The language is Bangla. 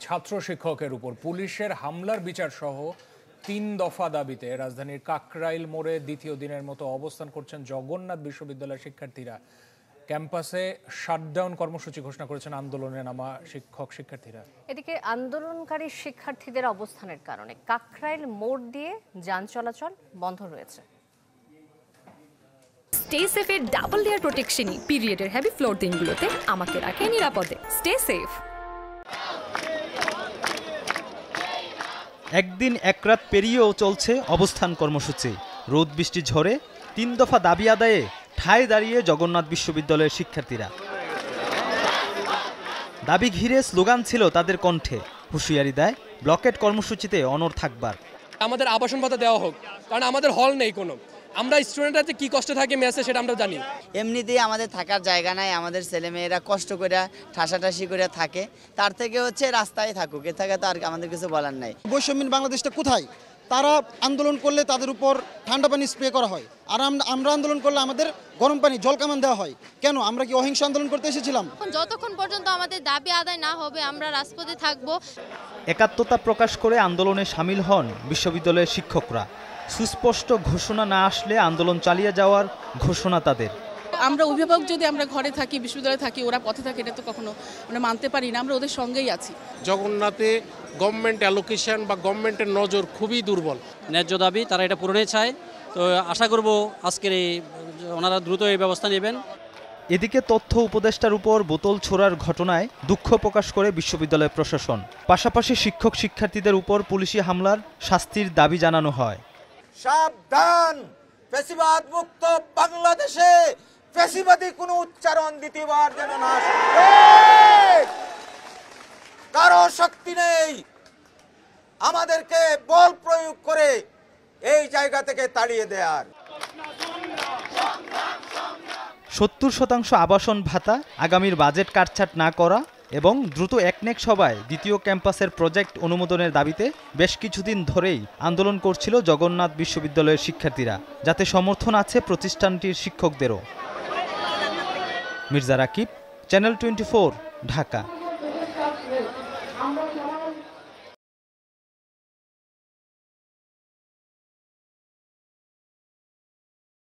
ছাত্র শিক্ষকের উপর পুলিশের হামলার বিচার সহ ৩ দফা দাবিতে রাজধানীর কাকরাইল মোড়ে দ্বিতীয় দিনের মতো অবস্থান করছেন জগন্নাথ বিশ্ববিদ্যালয়ের শিক্ষার্থীরা। ক্যাম্পাসে শাটডাউন কর্মসূচি ঘোষণা করেছেন আন্দোলনে নামা শিক্ষক শিক্ষার্থীরা। এদিকে আন্দোলনকারী শিক্ষার্থীদের অবস্থানের কারণে কাকরাইল মোড় দিয়ে যান চলাচল বন্ধ রয়েছে। স্টে সেফের ডাবল লেয়ার প্রোটেকশনই পিরিয়ডের হেভি ফ্লোর দিনগুলোতে আমাকে রাখে নিরাপদে। Stay safe. একদিন এক রাত পেরিয়েও চলছে অবস্থান কর্মসূচি। রোদ বৃষ্টি ঝড়ে ৩ দফা দাবি আদায়ে ঠায় দাঁড়িয়ে জগন্নাথ বিশ্ববিদ্যালয়ের শিক্ষার্থীরা। দাবি ঘিরে স্লোগান ছিল তাদের কণ্ঠে, হুঁশিয়ারি দেয় ব্লকেট কর্মসূচিতে অনড় থাকবার। আমাদের আবাসন ভাতা দেওয়া হোক, কারণ আমাদের হল নেই কোনো। আমরা স্টুডেন্টরা কি কষ্ট থাকে মেসে সেটা আমরা জানি। এমনিতেই আমাদের থাকার জায়গা নাই, আমাদের ছেলেমেয়েরা কষ্ট করে ঠাসাঠাসি করে থাকে, তার থেকে হচ্ছে রাস্তায় থাকুক, এ থেকে তো আর আমাদের কিছু বলার নাই। বৈষম্যহীন বাংলাদেশটা কোথায়? তারা আন্দোলন করলে তাদের উপর ঠান্ডা পানি স্প্রে করা হয়, আর আমরা আন্দোলন করলে আমাদের গরম পানি জলকামান দেওয়া হয়। কেন? আমরা কি অহিংস আন্দোলন করতে এসেছিলাম? যতক্ষণ পর্যন্ত আমাদের দাবি আদায় না হবে আমরা রাজপথে থাকব। একাত্মতা প্রকাশ করে আন্দোলনে সামিল হন বিশ্ববিদ্যালয়ের শিক্ষকরা। সুস্পষ্ট ঘোষণা না আসলে আন্দোলন চালিয়ে যাওয়ার ঘোষণা তাদের। আমরা অভিভাবক যদি আমরা ঘরে থাকি, বিশ্ববিদ্যালয়ে থাকি, ওরা পথে থাকে, এটা তো কখনো আমরা মানতে পারি না। আমরা ওদের সঙ্গেই আছি। জগন্নাথে গভর্নমেন্ট অ্যালোকেশন বা গভর্নমেন্টের নজর খুবই দুর্বল। ন্যায্য দাবি তারা এটা পূরণে চায়, তো আশা করব আজকের ওনারা দ্রুত এই ব্যবস্থা নেবেন। এদিকে তথ্য উপদেষ্টার উপর বোতল ছোড়ার ঘটনায় দুঃখ প্রকাশ করে বিশ্ববিদ্যালয় প্রশাসন। পাশাপাশি শিক্ষক শিক্ষার্থীদের উপর পুলিশি হামলার শাস্তির দাবি জানানো হয়। সাবধান, ফ্যাসিবাদ মুক্ত বাংলাদেশে ফ্যাসিবাদী কোনো উচ্চারণ দ্বিতীয়বার যেন না শুনে। কারো শক্তি নেই আমাদেরকে বল প্রয়োগ করে এই জায়গা থেকে তাড়িয়ে দেওয়ার। ৭০% আবাসন ভাতা, আগামীর বাজেট কাটছাট না করা এবং দ্রুত একনেক সভায় দ্বিতীয় ক্যাম্পাসের প্রজেক্ট অনুমোদনের দাবিতে বেশ কিছুদিন ধরেই আন্দোলন করছিল জগন্নাথ বিশ্ববিদ্যালয়ের শিক্ষার্থীরা, যাতে সমর্থন আছে প্রতিষ্ঠানটির শিক্ষকদেরও। মির্জা রাকিব, চ্যানেল 24, ঢাকা।